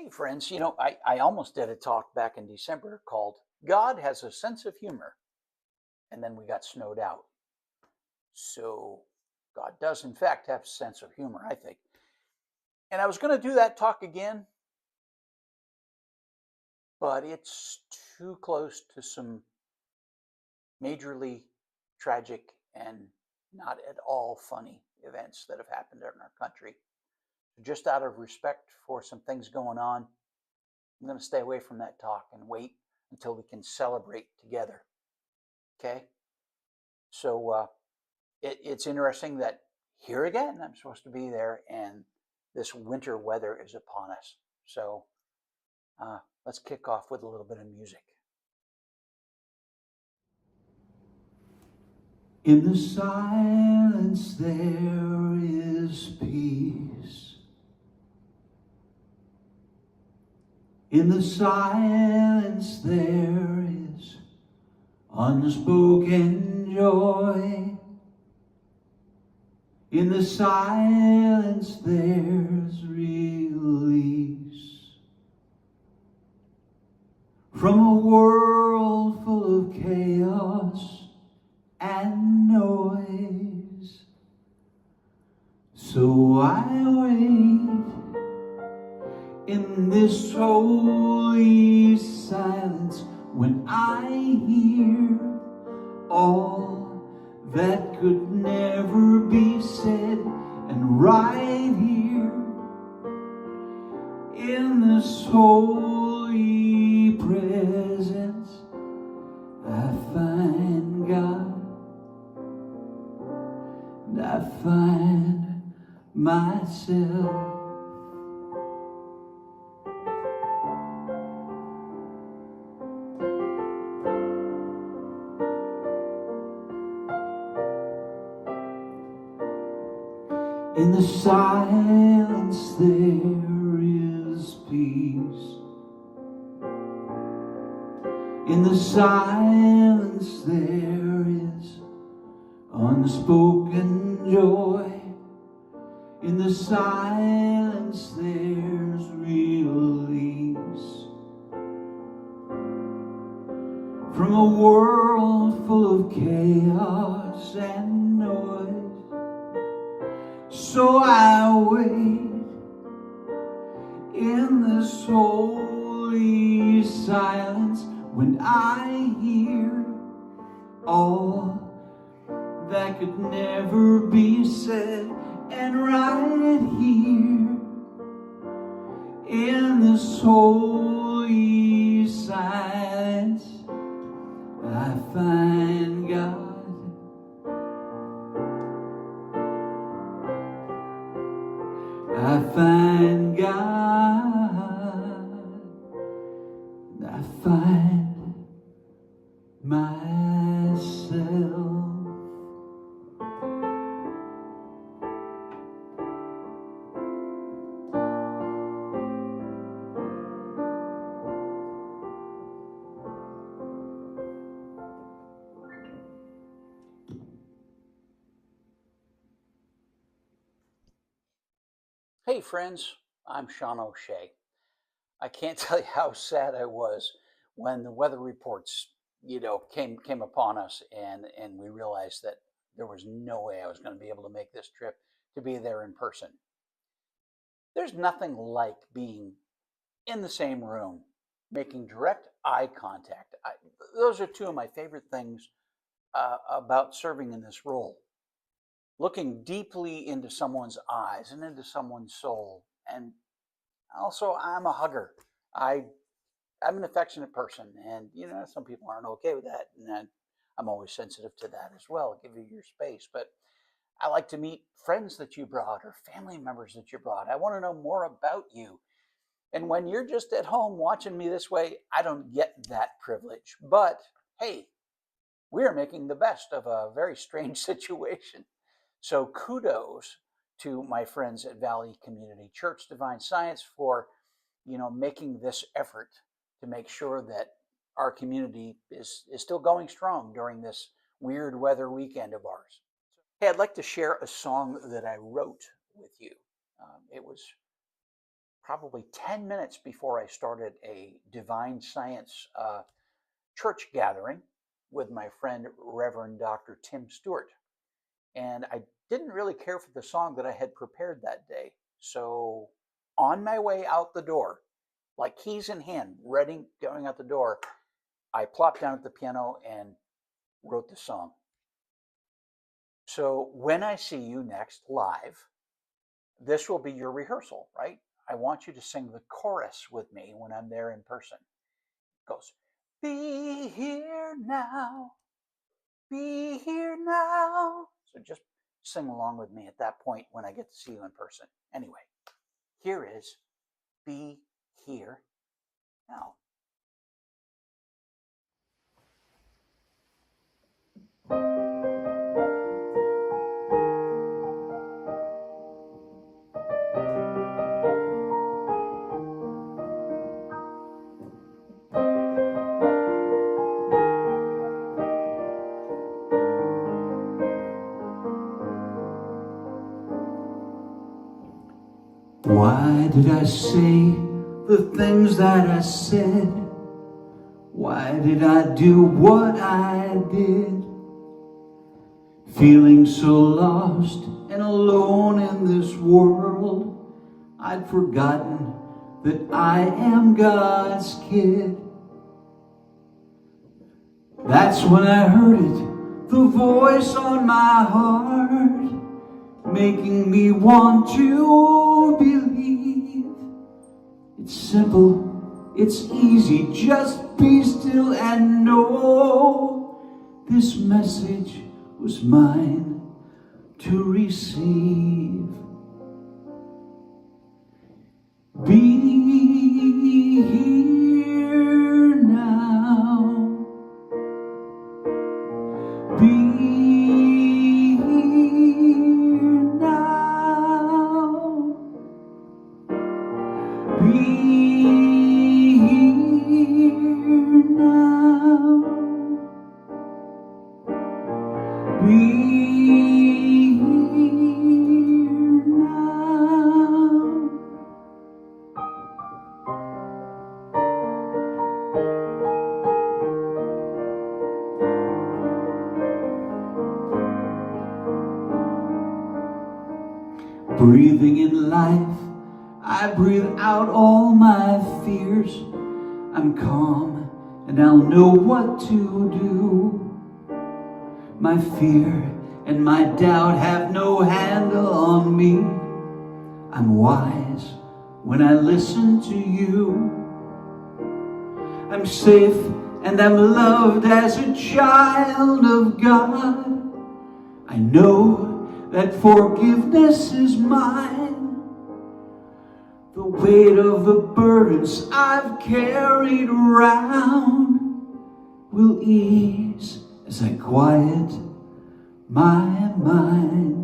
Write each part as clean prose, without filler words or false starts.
Hey, friends, I almost did a talk back in December called God Has a Sense of Humor, and then we got snowed out. So, God does, in fact, have a sense of humor, I think. And I was going to do that talk again, but it's too close to some majorly tragic and not at all funny events that have happened in our country. Just out of respect for some things going on, I'm going to stay away from that talk and wait until we can celebrate together. Okay? So it's interesting that here again, I'm supposed to be there, and this winter weather is upon us. So let's kick off with a little bit of music. In the silence there is peace. In the silence there is unspoken joy. In the silence there's release from a world full of chaos and noise. So I wait in this holy silence when I hear all that could never be said, and right here in this holy presence I find God, and I find myself. In the silence there is peace. In the silence there is unspoken joy. In the silence there's release from a world full of chaos and noise. So I wait in this holy silence when I hear all that could never be said, and right here in this holy silence I find God. I find God, and I find myself. Hey, friends, I'm Sean O'Shea. I can't tell you how sad I was when the weather reports, came upon us, and we realized that there was no way I was going to be able to make this trip to be there in person. There's nothing like being in the same room, making direct eye contact. Those are two of my favorite things about serving in this role. Looking deeply into someone's eyes and into someone's soul. And also, I'm a hugger. I, I'm an affectionate person, and some people aren't okay with that, and I'm always sensitive to that as well. Give you your space, but I like to meet friends that you brought or family members that you brought. I want to know more about you. And when you're just at home watching me this way, I don't get that privilege. But hey, we're making the best of a very strange situation. So kudos to my friends at Valley Community Church Divine Science for, making this effort to make sure that our community is still going strong during this weird weather weekend of ours. Hey, I'd like to share a song that I wrote with you. It was probably 10 minutes before I started a divine science church gathering with my friend Reverend Dr. Tim Stewart. And I didn't really care for the song that I had prepared that day. So on my way out the door, like keys in hand, ready, going out the door, I plopped down at the piano and wrote the song. So when I see you next live, this will be your rehearsal, right? I want you to sing the chorus with me when I'm there in person. It goes, be here now, be here now. So just sing along with me at that point when I get to see you in person. Anyway, here is Be Here Now. Why did I say the things that I said? Why did I do what I did? Feeling so lost and alone in this world, I'd forgotten that I am God's kid. That's when I heard it, the voice on my heart, making me want to believe. It's simple, it's easy, just be still and know this message was mine to receive. Be here now. Be here now. Be here now. Be here now. Breathing in life, I breathe out all my fears. I'm calm and I'll know what to do. My fear and my doubt have no handle on me. I'm wise when I listen to you. I'm safe and I'm loved as a child of God. I know that forgiveness is mine. The weight of the burdens I've carried around will ease as I quiet my mind.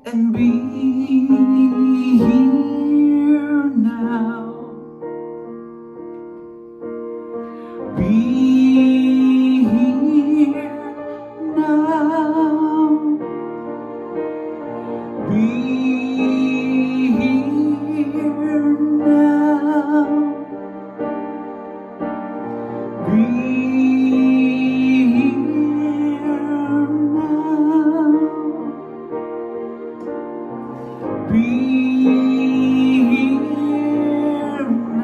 And be here now. Be here now. Be here now. Be here now. Be here now. Be here now. Be here now. Be here now.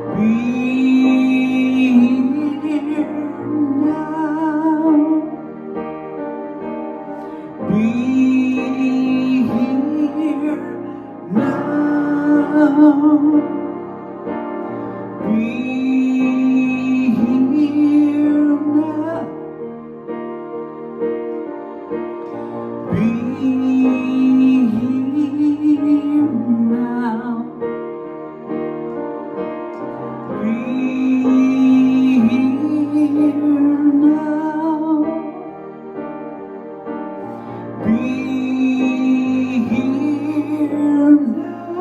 Be here now. Be here now. Be here now.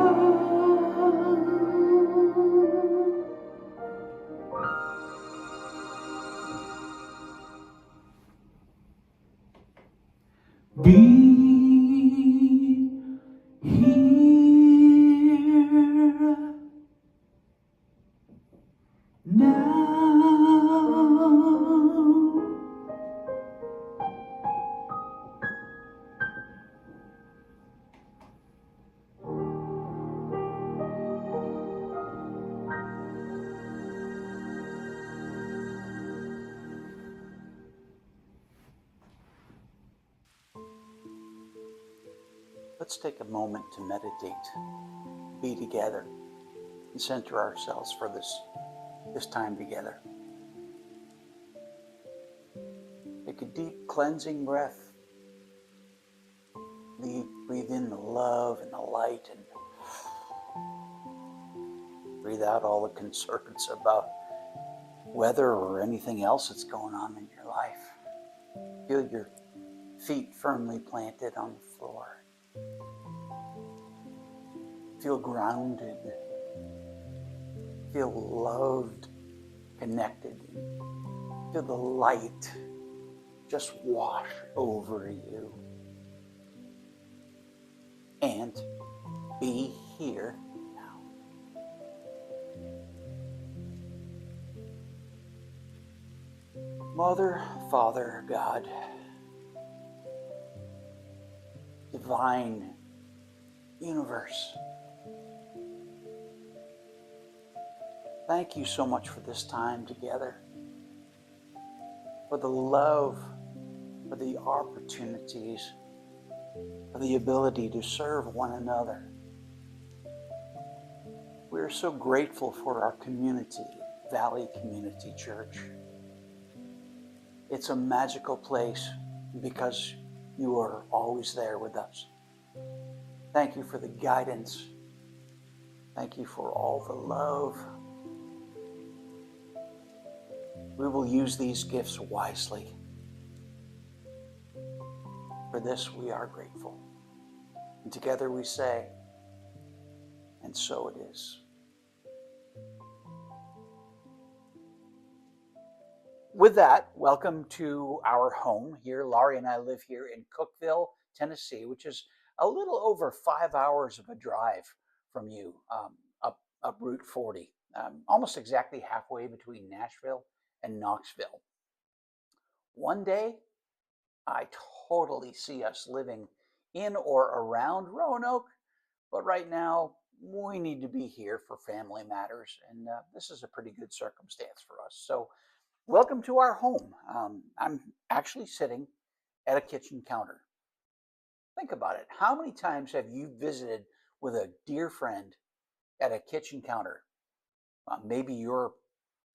let's take a moment to meditate, be together, and center ourselves for this time together. Take a deep cleansing breath. Breathe in the love and the light, and breathe out all the concerns about weather or anything else that's going on in your life. Feel your feet firmly planted on the floor. Feel grounded. Feel loved, connected. Feel the light just wash over you. And be here now. Mother, Father, God, divine universe, thank you so much for this time together, for the love, for the opportunities, for the ability to serve one another. We are so grateful for our community, Valley Community Church. It's a magical place because you are always there with us. Thank you for the guidance. Thank you for all the love. We will use these gifts wisely. For this we are grateful. And together we say, and so it is. With that, welcome to our home here. Laurie and I live here in Cookeville, Tennessee, which is a little over 5 hours of a drive from you, up Route 40, almost exactly halfway between Nashville and Knoxville. One day, I totally see us living in or around Roanoke, but right now we need to be here for family matters, and this is a pretty good circumstance for us. So welcome to our home. I'm actually sitting at a kitchen counter. Think about it. How many times have you visited with a dear friend at a kitchen counter? Maybe you're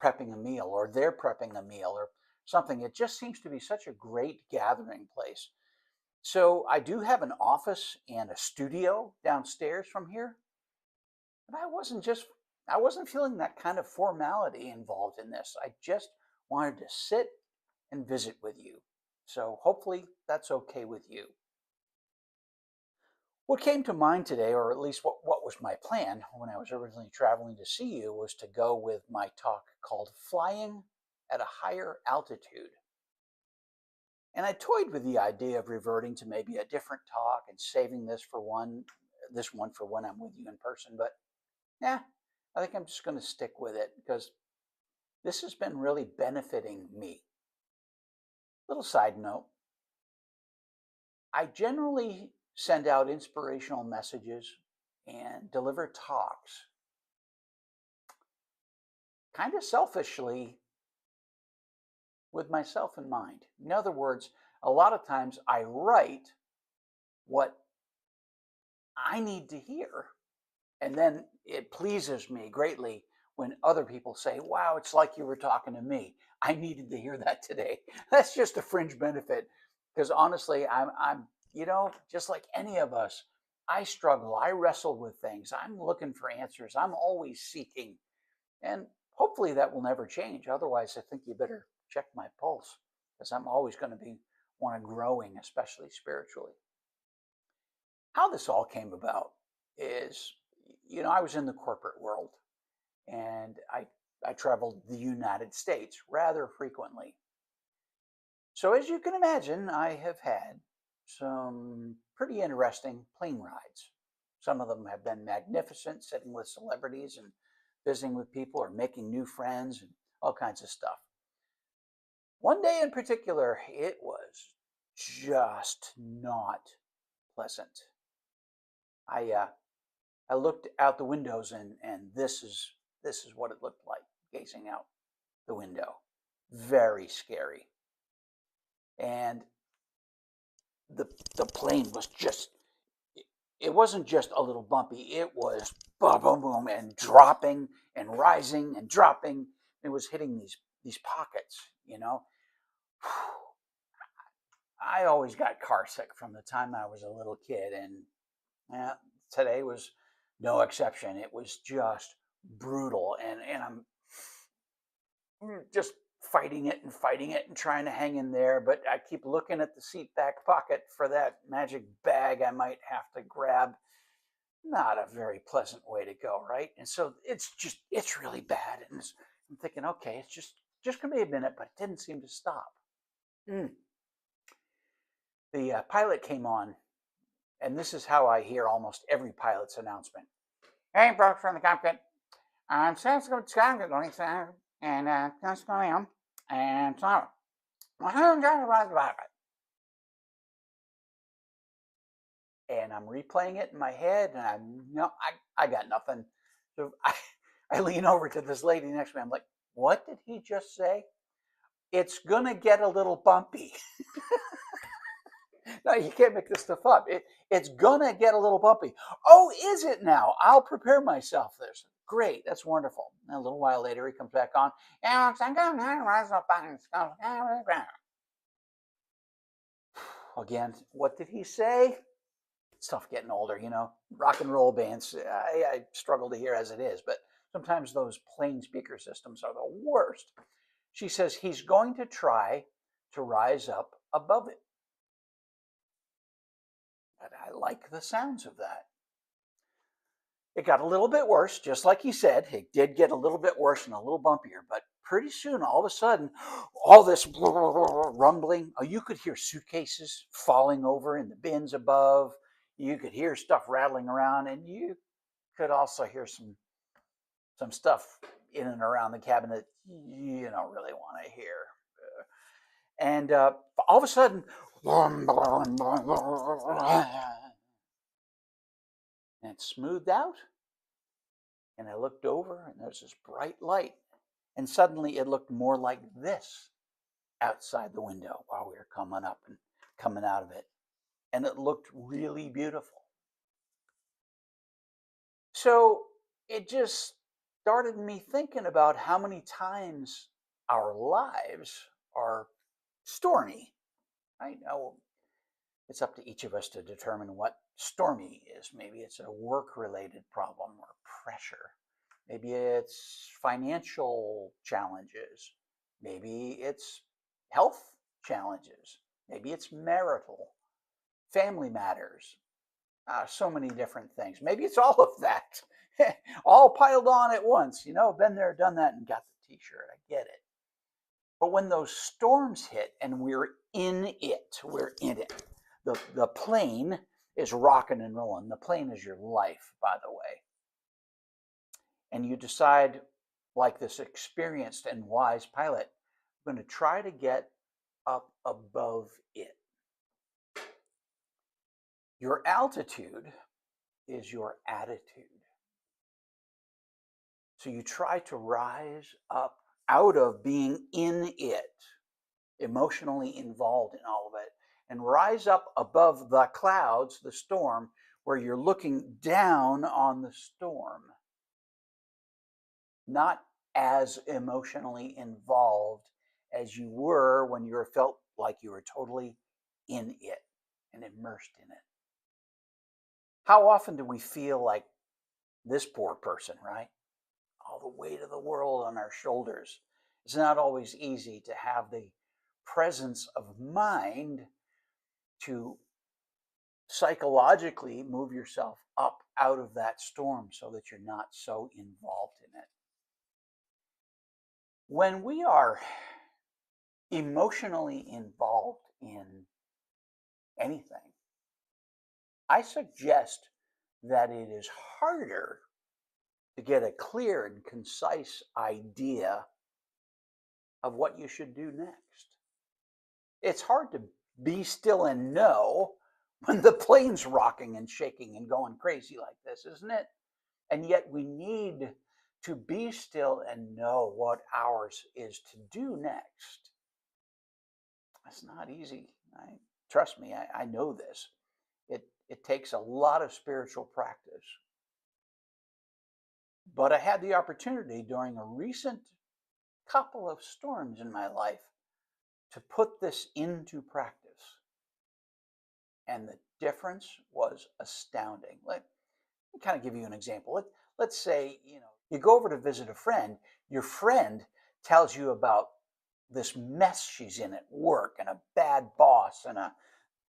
prepping a meal or they're prepping a meal or something. It just seems to be such a great gathering place. So I do have an office and a studio downstairs from here, but I wasn't feeling that kind of formality involved in this. I just wanted to sit and visit with you. So hopefully that's okay with you. What came to mind today, or at least what was my plan when I was originally traveling to see you, was to go with my talk called Flying at a Higher Altitude. And I toyed with the idea of reverting to maybe a different talk and saving this one for when I'm with you in person. But yeah, I think I'm just going to stick with it because this has been really benefiting me. Little side note, I generally send out inspirational messages and deliver talks kind of selfishly with myself in mind. In other words, a lot of times I write what I need to hear, and then it pleases me greatly when other people say, wow, it's like you were talking to me. I needed to hear that today. That's just a fringe benefit because honestly, I'm just like any of us, I struggle. I wrestle with things. I'm looking for answers. I'm always seeking. And hopefully that will never change. Otherwise, I think you better check my pulse because I'm always going to be growing, especially spiritually. How this all came about is, I was in the corporate world and I traveled the United States rather frequently. So as you can imagine, I have had some pretty interesting plane rides. Some of them have been magnificent, sitting with celebrities and visiting with people or making new friends and all kinds of stuff. One day in particular, it was just not pleasant. I looked out the windows and this is what it looked like gazing out the window. Very scary. And the plane was just it wasn't just a little bumpy. It was boom, boom, boom, and dropping and rising and dropping. It was hitting these pockets, you know. I always got car sick from the time I was a little kid, and yeah, today was no exception. It was just brutal, and I'm just fighting it, and trying to hang in there. But I keep looking at the seat back pocket for that magic bag I might have to grab. Not a very pleasant way to go, right? And so it's really bad. And I'm thinking, okay, it's just gonna be a minute, but it didn't seem to stop. Mm. The pilot came on, and this is how I hear almost every pilot's announcement. Hey, folks from the cockpit. I'm going and that's going on. And so, and I'm replaying it in my head, and I got nothing. So I lean over to this lady next to me. I'm like, what did he just say? It's gonna get a little bumpy. No, you can't make this stuff up. It's gonna get a little bumpy. Oh, is it now? I'll prepare myself. There's great. That's wonderful. And a little while later, he comes back on. Again, what did he say? It's tough getting older, you know. Rock and roll bands, I struggle to hear as it is, but sometimes those plain speaker systems are the worst. She says he's going to try to rise up above it. But I like the sounds of that. It got a little bit worse, just like he said. It did get a little bit worse and a little bumpier, but pretty soon, all of a sudden, all this rumbling. Oh, you could hear suitcases falling over in the bins above. You could hear stuff rattling around, and you could also hear some stuff in and around the cabin that you don't really want to hear. And all of a sudden, and it smoothed out. And I looked over, and there's this bright light. And suddenly it looked more like this outside the window while we were coming up and coming out of it. And it looked really beautiful. So it just started me thinking about how many times our lives are stormy. I know it's up to each of us to determine what stormy is. Maybe it's a work related problem or pressure. Maybe it's financial challenges. Maybe it's health challenges. Maybe it's marital, family matters. So many different things. Maybe it's all of that, all piled on at once. You know, been there, done that, and got the t shirt. I get it. But when those storms hit and we're in it. The plane is rocking and rolling. The plane is your life, by the way. And you decide, like this experienced and wise pilot, I'm going to try to get up above it. Your altitude is your attitude. So you try to rise up out of being in it, emotionally involved in all of it, and rise up above the clouds, the storm, where you're looking down on the storm. Not as emotionally involved as you were when you felt like you were totally in it and immersed in it. How often do we feel like this poor person, right? All the weight of the world on our shoulders. It's not always easy to have the presence of mind to psychologically move yourself up out of that storm so that you're not so involved in it. When we are emotionally involved in anything, I suggest that it is harder to get a clear and concise idea of what you should do next. It's hard to be still and know when the plane's rocking and shaking and going crazy like this, isn't it? And yet we need to be still and know what ours is to do next. It's not easy. Trust me, I know this. It takes a lot of spiritual practice. But I had the opportunity during a recent couple of storms in my life to put this into practice. And the difference was astounding. Let me kind of give you an example. Let's say, you go over to visit a friend, your friend tells you about this mess she's in at work and a bad boss and a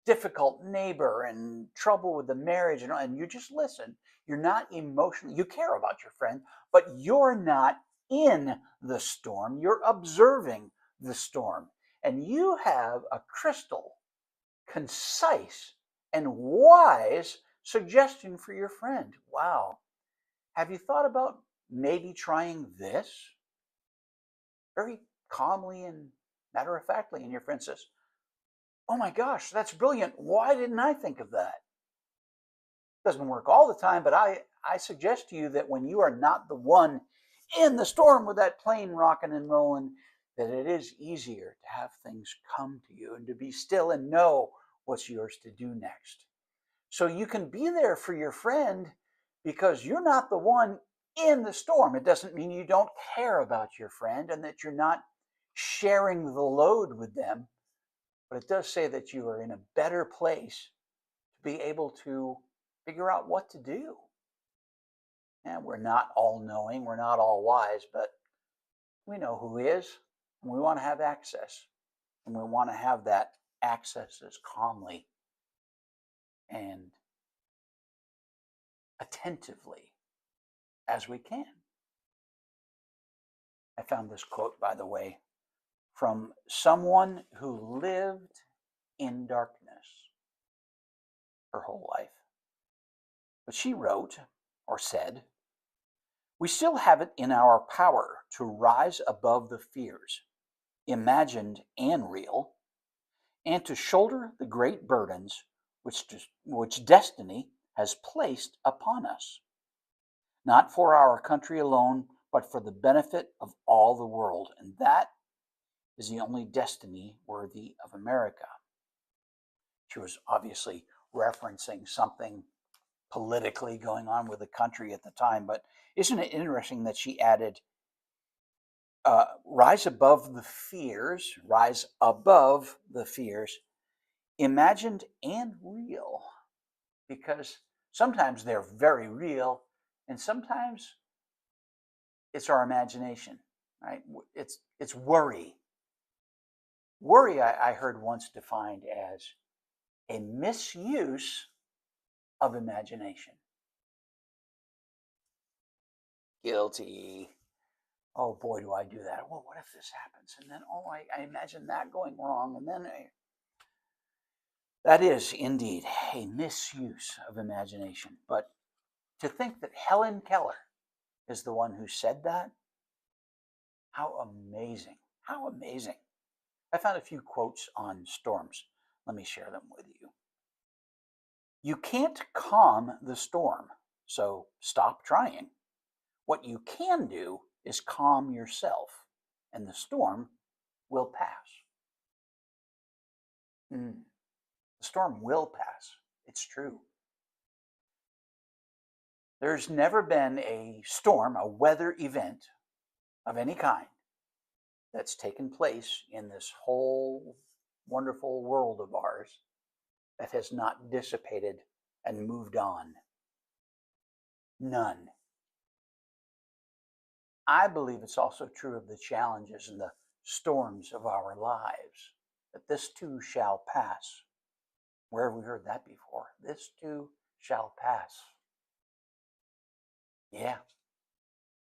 difficult neighbor and trouble with the marriage, and you just listen. You're not emotionally, you care about your friend, but you're not in the storm. You're observing the storm. And you have a crystal, concise, and wise suggestion for your friend. Wow. Have you thought about maybe trying this? Very calmly and matter of factly. And your friend says, "Oh my gosh, that's brilliant. Why didn't I think of that?" Doesn't work all the time, but I suggest to you that when you are not the one in the storm with that plane rocking and rolling, that it is easier to have things come to you and to be still and know what's yours to do next. So you can be there for your friend because you're not the one in the storm. It doesn't mean you don't care about your friend and that you're not sharing the load with them, but it does say that you are in a better place to be able to figure out what to do. And we're not all knowing, we're not all wise, but we know who is, and we want to have access. And we want to have that access as calmly and attentively as we can. I found this quote, by the way, from someone who lived in darkness her whole life. But she wrote or said, "We still have it in our power to rise above the fears, imagined and real, and to shoulder the great burdens which destiny has placed upon us, not for our country alone, but for the benefit of all the world. And that is the only destiny worthy of America." She was obviously referencing something politically going on with the country at the time, but isn't it interesting that she added, rise above the fears, imagined and real, because sometimes they're very real and sometimes it's our imagination, right? It's worry. Worry, I heard once defined as a misuse of imagination. Guilty. Oh boy, do I do that. Well, what if this happens? And then, oh, I imagine that going wrong. And then that is indeed a misuse of imagination. But to think that Helen Keller is the one who said that, how amazing. How amazing. I found a few quotes on storms. Let me share them with you. "You can't calm the storm, so stop trying. What you can do is calm yourself, and the storm will pass." The storm will pass. It's true. There's never been a storm, a weather event of any kind that's taken place in this whole wonderful world of ours that has not dissipated and moved on. None. I believe it's also true of the challenges and the storms of our lives, that this too shall pass. Where have we heard that before? This too shall pass. Yeah.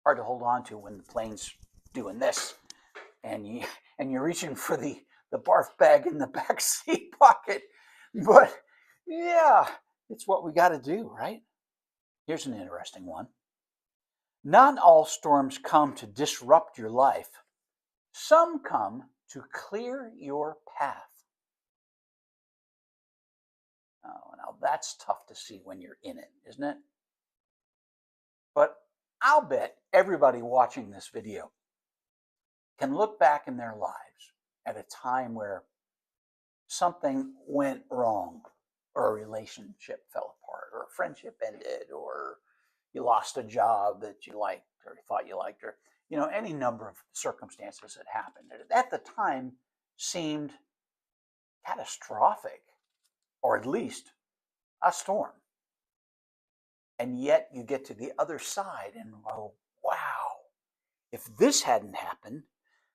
Hard to hold on to when the plane's doing this and you're reaching for the barf bag in the back seat pocket. But yeah, it's what we got to do, right? Here's an interesting one. "Not all storms come to disrupt your life. Some come to clear your path." Oh, now that's tough to see when you're in it, isn't it? But I'll bet everybody watching this video can look back in their lives at a time where something went wrong. or a relationship fell apart, or a friendship ended, or you lost a job that you liked or thought you liked, or any number of circumstances that happened that at the time seemed catastrophic, or at least a storm. And yet you get to the other side and go, wow, if this hadn't happened,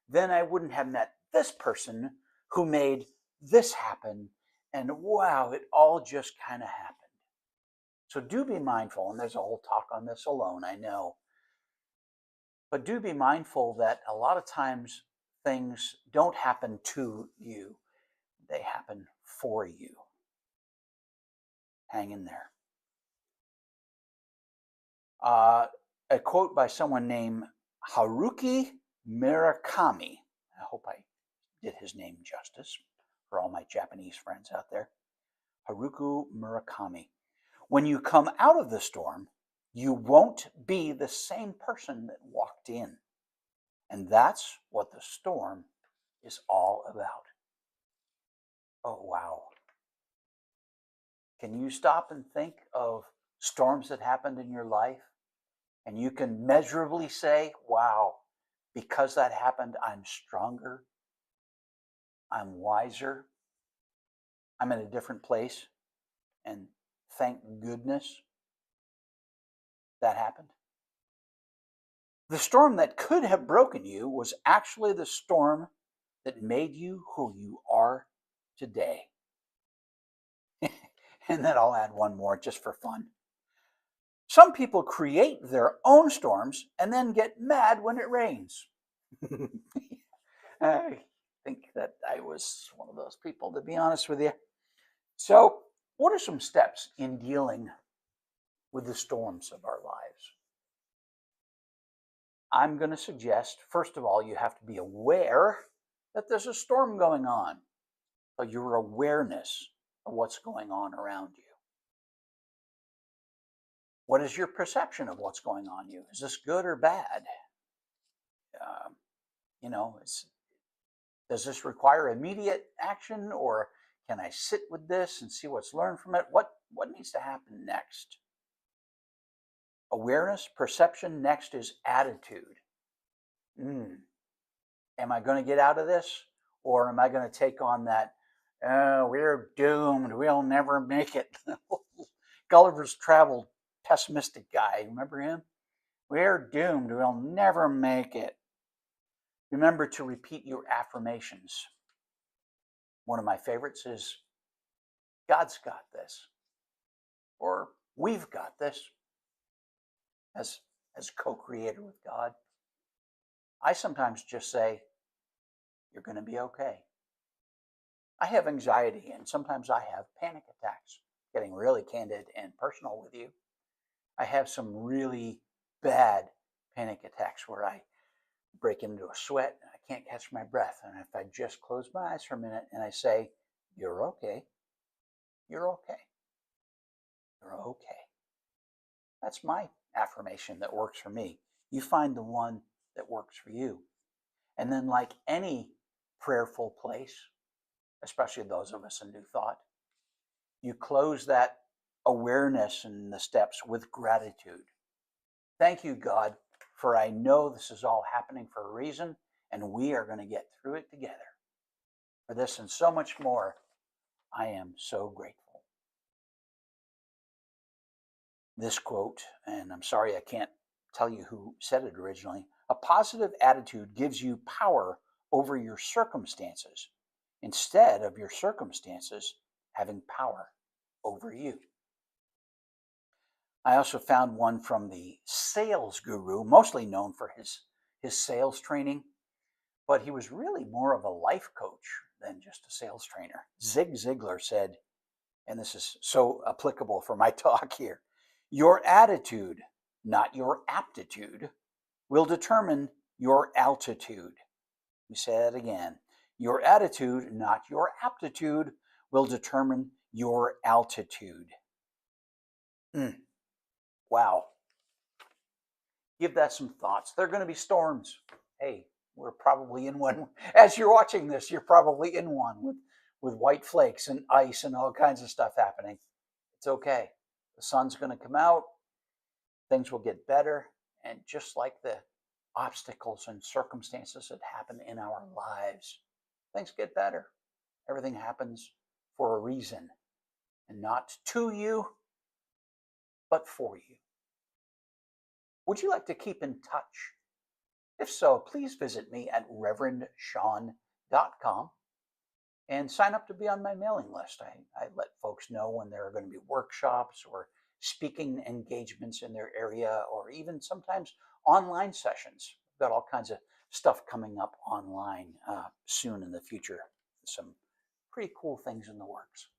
then I wouldn't have met this person who made this happen. And wow, it all just kind of happened. So do be mindful, and there's a whole talk on this alone, I know. But do be mindful that a lot of times things don't happen to you, they happen for you. Hang in there. A quote by someone named Haruki Murakami. I hope I did his name justice for all my Japanese friends out there. Haruki Murakami. When you come out of the storm, you won't be the same person that walked in. And that's what the storm is all about. Oh, wow. Can you stop and think of storms that happened in your life? And you can measurably say, wow, because that happened, I'm stronger, I'm wiser, I'm in a different place, and thank goodness that happened. The storm that could have broken you was actually the storm that made you who you are today. And then I'll add one more just for fun. Some people create their own storms and then get mad when it rains. I think that I was one of those people, to be honest with you. So, what are some steps in dealing with the storms of our lives? I'm going to suggest, first of all, you have to be aware that there's a storm going on. So your awareness of what's going on around you. What is your perception of what's going on you? Is this good or bad? Does this require immediate action, or can I sit with this and see what's learned from it? What needs to happen next? Awareness, perception. Next is attitude. Am I going to get out of this, or am I going to take on that, we're doomed, we'll never make it? Gulliver's Travel pessimistic guy, remember him? We're doomed, we'll never make it. Remember to repeat your affirmations. One of my favorites is, God's got this, or we've got this, as co-creator with God. I sometimes just say, you're going to be okay. I have anxiety, and sometimes I have panic attacks. Getting really candid and personal with you, I have some really bad panic attacks where I break into a sweat and I can't catch my breath. And if I just close my eyes for a minute and I say, you're okay, you're okay, you're okay. That's my affirmation that works for me. You find the one that works for you. And then, like any prayerful place, especially those of us in New Thought, you close that awareness and the steps with gratitude. Thank you, God, for I know this is all happening for a reason, and we are going to get through it together. For this and so much more, I am so grateful. This quote, and I'm sorry I can't tell you who said it originally, a positive attitude gives you power over your circumstances instead of your circumstances having power over you. I also found one from the sales guru, mostly known for his sales training, but he was really more of a life coach than just a sales trainer. Zig Ziglar said, and this is so applicable for my talk here, your attitude, not your aptitude, will determine your altitude. We say that again. Your attitude, not your aptitude, will determine your altitude. Wow. Give that some thoughts. There are going to be storms. Hey, we're probably in one. As you're watching this, you're probably in one with white flakes and ice and all kinds of stuff happening. It's okay. The sun's going to come out, things will get better, and just like the obstacles and circumstances that happen in our lives, things get better. Everything happens for a reason, and not to you, but for you. Would you like to keep in touch? If so, please visit me at reverendsean.com and sign up to be on my mailing list. I let folks know when there are going to be workshops or speaking engagements in their area, or even sometimes online sessions. We've got all kinds of stuff coming up online soon in the future. Some pretty cool things in the works.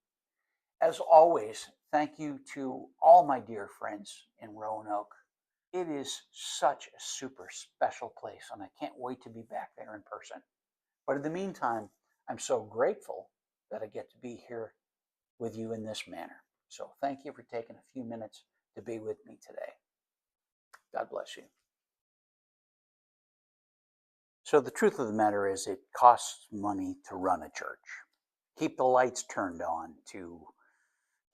As always, thank you to all my dear friends in Roanoke. It is such a super special place, and I can't wait to be back there in person. But in the meantime, I'm so grateful that I get to be here with you in this manner. So thank you for taking a few minutes to be with me today. God bless you. So the truth of the matter is, it costs money to run a church. Keep the lights turned on, to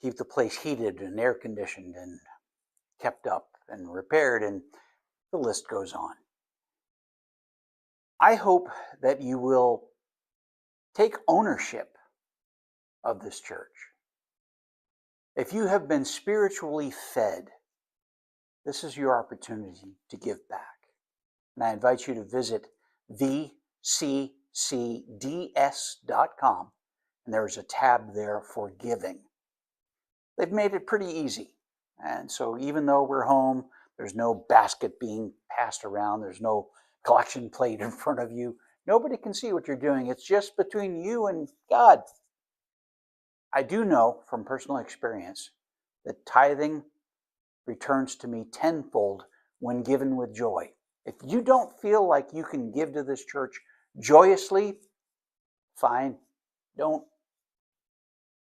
keep the place heated and air conditioned and kept up and repaired, and the list goes on. I hope that you will take ownership of this church. If you have been spiritually fed, this is your opportunity to give back. And I invite you to visit vccds.com, and there's a tab there for giving. They've made it pretty easy. And so even though we're home, there's no basket being passed around, there's no collection plate in front of you. Nobody can see what you're doing. It's just between you and God. I do know from personal experience that tithing returns to me tenfold when given with joy. If you don't feel like you can give to this church joyously, fine, don't.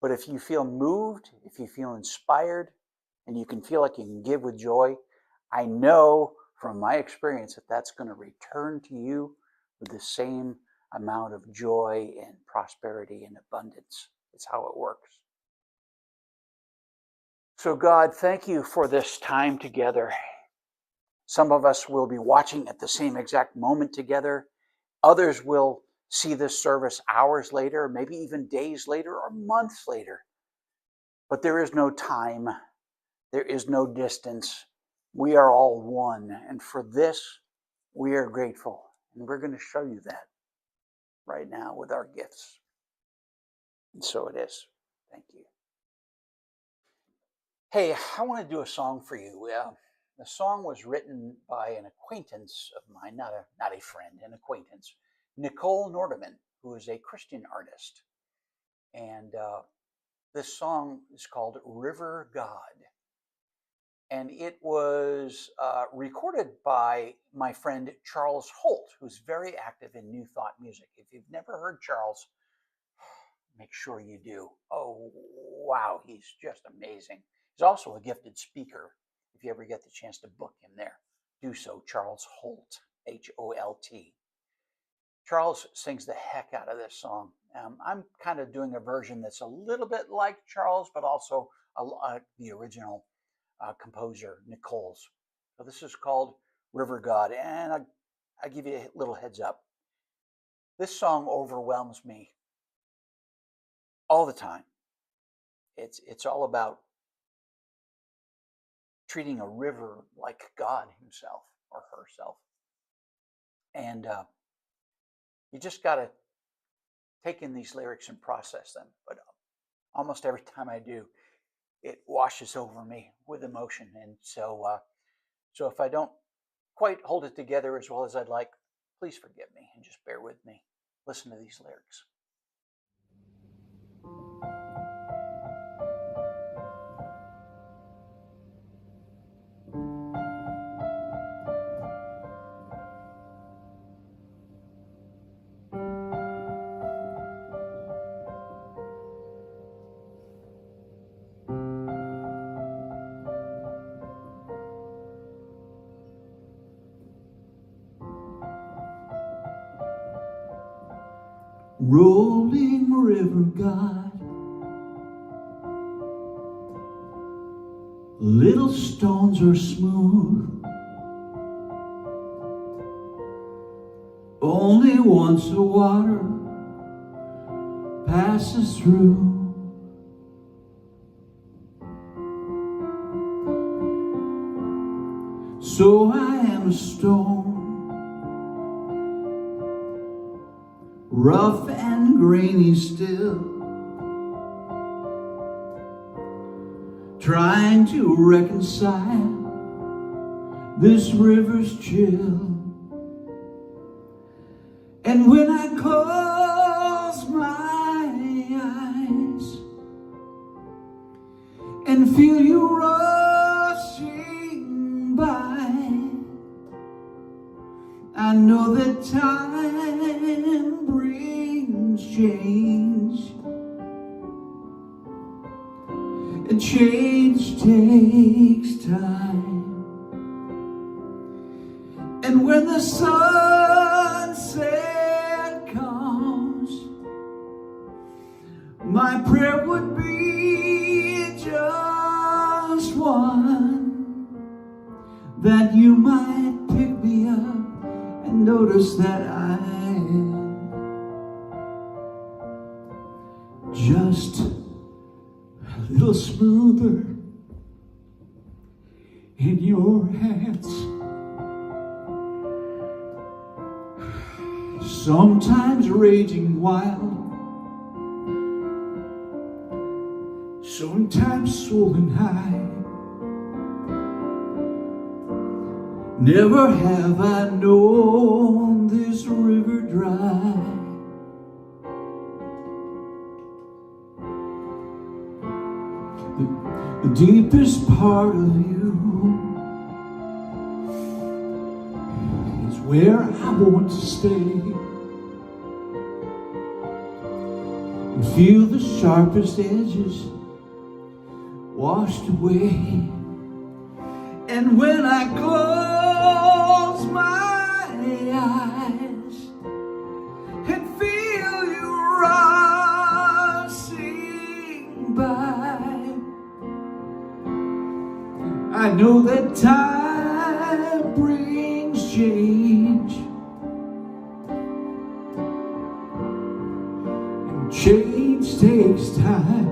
But if you feel moved, if you feel inspired, and you can feel like you can give with joy, I know from my experience that that's going to return to you with the same amount of joy and prosperity and abundance. It's how it works. So God, thank you for this time together. Some of us will be watching at the same exact moment together. Others will see this service hours later, maybe even days later or months later. But there is no time. There is no distance. We are all one. And for this, we are grateful. And we're going to show you that right now with our gifts. And so it is. Thank you. Hey, I want to do a song for you. The song was written by an acquaintance of mine, not a friend, an acquaintance, Nicole Nordeman, who is a Christian artist. And this song is called River God. And it was recorded by my friend Charles Holt, who's very active in New Thought music. If you've never heard Charles, make sure you do. Oh, wow, he's just amazing. He's also a gifted speaker. If you ever get the chance to book him there, do so. Charles Holt, Holt. Charles sings the heck out of this song. I'm kind of doing a version that's a little bit like Charles, but also the original composer, Nicole's. So this is called River God, and I give you a little heads up. This song overwhelms me all the time. It's all about treating a river like God himself or herself. And you just got to take in these lyrics and process them. But almost every time I do, it washes over me with emotion. And so if I don't quite hold it together as well as I'd like, please forgive me and just bear with me. Listen to these lyrics. Rolling, river, God. Little stones are smooth, only once the water passes through. So I am a stone, rough and grainy still, trying to reconcile this river's chill. And when I close my eyes and feel you rushing by, I know that time brings change, and change takes time. And when the sunset comes, my prayer would be just one, that you might pick me up and notice that I am just a little smoother in your hands. Sometimes raging wild, sometimes soaring high. Never have I known this river dry. The deepest part of you is where I want to stay, and feel the sharpest edges washed away. And when I close my eyes and feel you rushing by, I know that time brings change, and change takes time.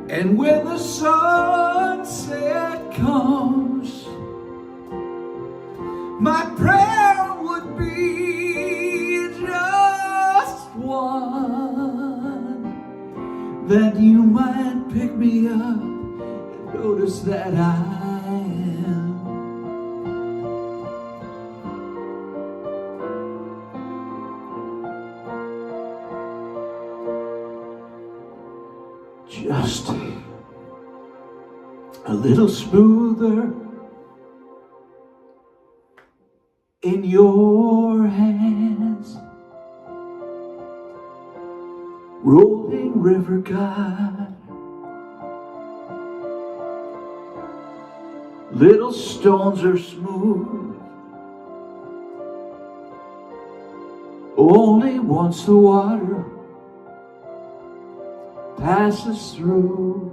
And when the sunset comes, my prayer would be just one, that you might pick me up and notice that I am just a little smoother in your hands. Rolling river, God, little stones are smooth, only once the water passes through.